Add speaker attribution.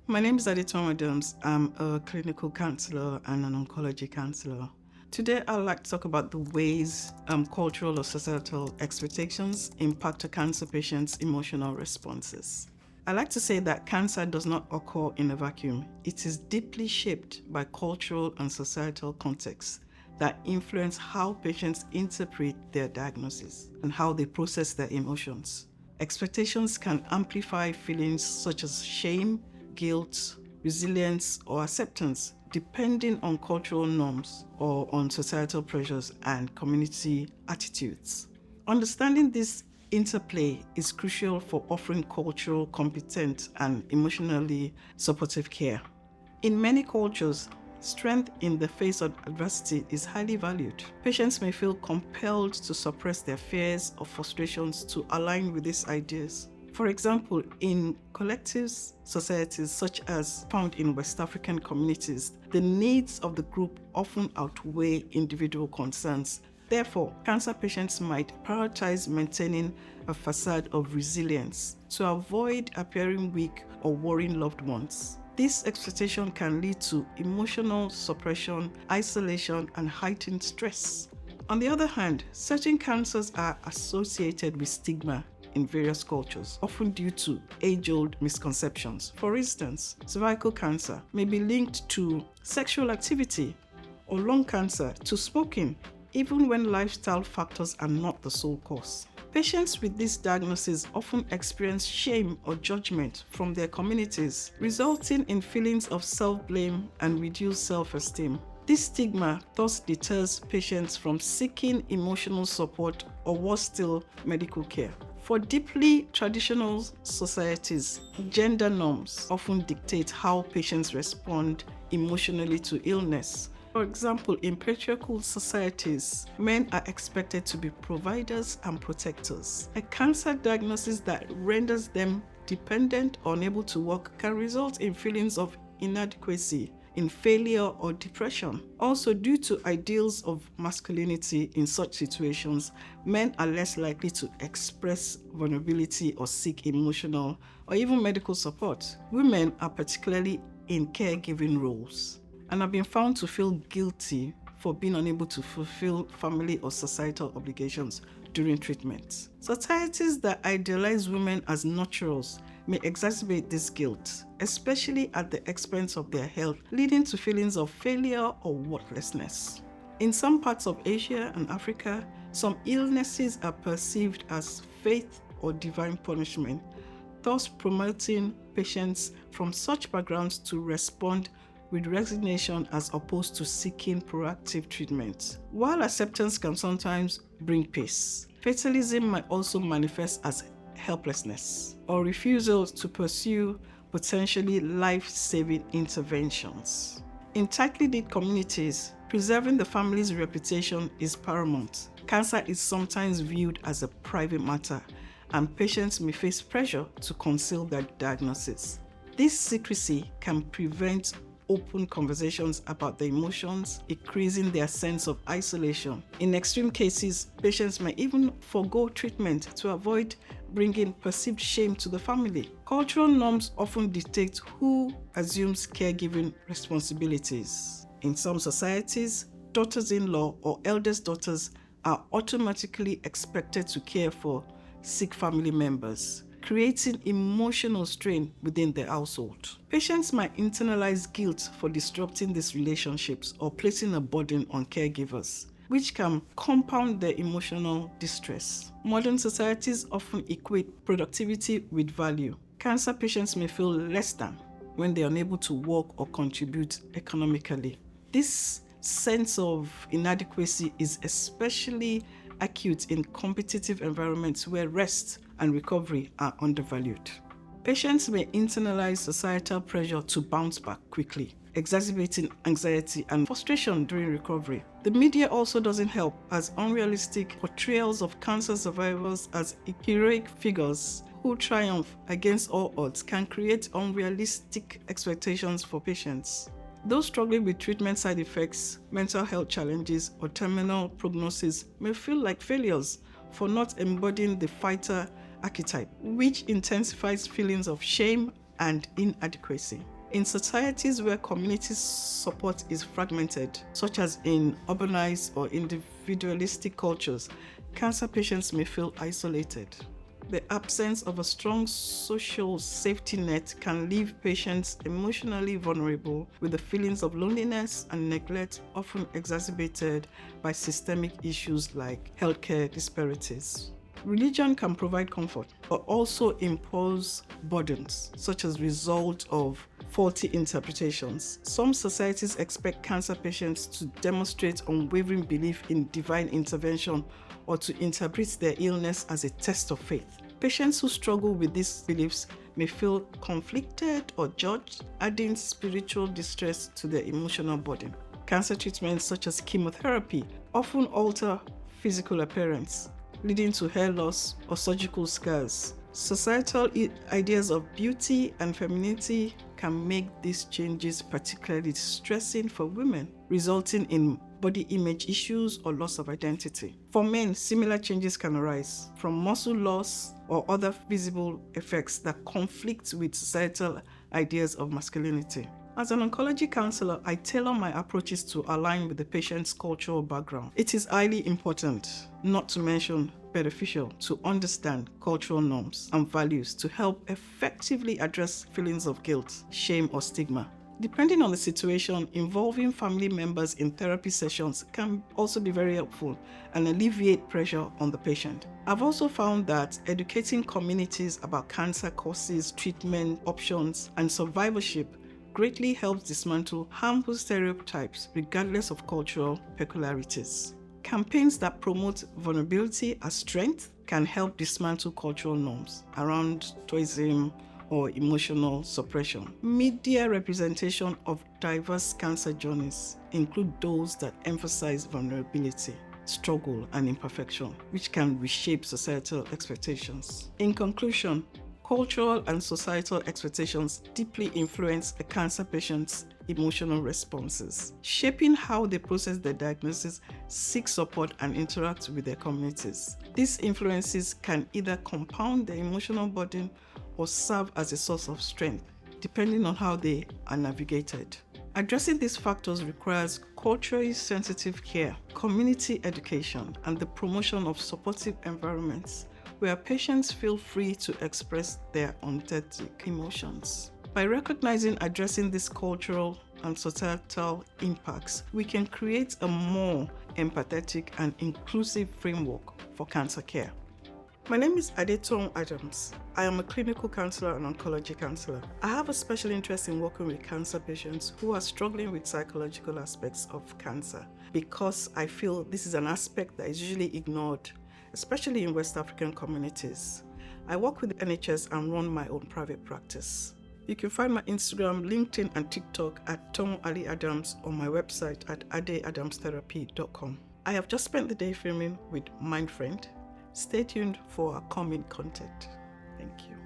Speaker 1: My name is Adetoun. I'm a clinical counselor and an oncology counselor. Today, I'd like to talk about the ways cultural or societal expectations impact a cancer patient's emotional responses. I like to say that cancer does not occur in a vacuum. It is deeply shaped by cultural and societal contexts that influence how patients interpret their diagnosis and how they process their emotions. Expectations can amplify feelings such as shame, guilt, resilience, or acceptance, depending on cultural norms or on societal pressures and community attitudes. Understanding this interplay is crucial for offering cultural, competent, and emotionally supportive care. In many cultures, strength in the face of adversity is highly valued. Patients may feel compelled to suppress their fears or frustrations to align with these ideas. For example, in collective societies such as found in West African communities, the needs of the group often outweigh individual concerns. Therefore, cancer patients might prioritize maintaining a facade of resilience to avoid appearing weak or worrying loved ones. This expectation can lead to emotional suppression, isolation, and heightened stress. On the other hand, certain cancers are associated with stigma in various cultures, often due to age-old misconceptions. For instance, cervical cancer may be linked to sexual activity or lung cancer to smoking, even when lifestyle factors are not the sole cause. Patients with this diagnosis often experience shame or judgment from their communities, resulting in feelings of self-blame and reduced self-esteem. This stigma thus deters patients from seeking emotional support or, worse still, medical care. For deeply traditional societies, gender norms often dictate how patients respond emotionally to illness. For example, in patriarchal societies, men are expected to be providers and protectors. A cancer diagnosis that renders them dependent or unable to work can result in feelings of inadequacy, in failure or depression. Also, due to ideals of masculinity in such situations, men are less likely to express vulnerability or seek emotional or even medical support. Women are particularly in caregiving roles and have been found to feel guilty for being unable to fulfill family or societal obligations during treatment. Societies that idealize women as nurturers may exacerbate this guilt, especially at the expense of their health, leading to feelings of failure or worthlessness. In some parts of Asia and Africa, some illnesses are perceived as fate or divine punishment, thus promoting patients from such backgrounds to respond with resignation as opposed to seeking proactive treatment. While acceptance can sometimes bring peace, fatalism might also manifest as helplessness or refusal to pursue potentially life-saving interventions. In tightly knit communities, preserving the family's reputation is paramount. Cancer is sometimes viewed as a private matter, and patients may face pressure to conceal their diagnosis. This secrecy can prevent open conversations about the emotions, increasing their sense of isolation. In extreme cases, patients may even forego treatment to avoid bringing perceived shame to the family. Cultural norms often dictate who assumes caregiving responsibilities. In some societies, daughters-in-law or eldest daughters are automatically expected to care for sick family members, creating emotional strain within the household. Patients might internalize guilt for disrupting these relationships or placing a burden on caregivers, which can compound their emotional distress. Modern societies often equate productivity with value. Cancer patients may feel less than when they are unable to work or contribute economically. This sense of inadequacy is especially acute in competitive environments where rest and recovery are undervalued. Patients may internalize societal pressure to bounce back quickly, exacerbating anxiety and frustration during recovery. The media also doesn't help, as unrealistic portrayals of cancer survivors as heroic figures who triumph against all odds can create unrealistic expectations for patients. Those struggling with treatment side effects, mental health challenges, or terminal prognosis may feel like failures for not embodying the fighter archetype, which intensifies feelings of shame and inadequacy. In societies where community support is fragmented, such as in urbanized or individualistic cultures, cancer patients may feel isolated. The absence of a strong social safety net can leave patients emotionally vulnerable, with the feelings of loneliness and neglect often exacerbated by systemic issues like healthcare disparities. Religion can provide comfort, but also impose burdens, such as result of faulty interpretations. Some societies expect cancer patients to demonstrate unwavering belief in divine intervention or to interpret their illness as a test of faith. Patients who struggle with these beliefs may feel conflicted or judged, adding spiritual distress to their emotional burden. Cancer treatments such as chemotherapy often alter physical appearance, leading to hair loss or surgical scars. Societal ideas of beauty and femininity can make these changes particularly distressing for women, resulting in body image issues or loss of identity. For men, similar changes can arise from muscle loss or other visible effects that conflict with societal ideas of masculinity. As an oncology counselor, I tailor my approaches to align with the patient's cultural background. It is highly important, not to mention beneficial, to understand cultural norms and values to help effectively address feelings of guilt, shame, or stigma. Depending on the situation, involving family members in therapy sessions can also be very helpful and alleviate pressure on the patient. I've also found that educating communities about cancer causes, treatment options, and survivorship greatly helps dismantle harmful stereotypes regardless of cultural peculiarities. Campaigns that promote vulnerability as strength can help dismantle cultural norms around stoicism or emotional suppression. Media representation of diverse cancer journeys include those that emphasize vulnerability, struggle, and imperfection, which can reshape societal expectations. In conclusion, cultural and societal expectations deeply influence a cancer patient's emotional responses, shaping how they process their diagnosis, seek support, and interact with their communities. These influences can either compound their emotional burden or serve as a source of strength, depending on how they are navigated. Addressing these factors requires culturally sensitive care, community education, and the promotion of supportive environments where patients feel free to express their authentic emotions. By recognizing and addressing these cultural and societal impacts, we can create a more empathetic and inclusive framework for cancer care. My name is Adetoun Adams. I am a clinical counselor and oncology counselor. I have a special interest in working with cancer patients who are struggling with psychological aspects of cancer because I feel this is an aspect that is usually ignored, especially in West African communities. I work with the NHS and run my own private practice. You can find my Instagram, LinkedIn, and TikTok at Tom Alli-Adams or my website at adeadamstherapy.com. I have just spent the day filming with Mindfriend. Stay tuned for our coming content. Thank you.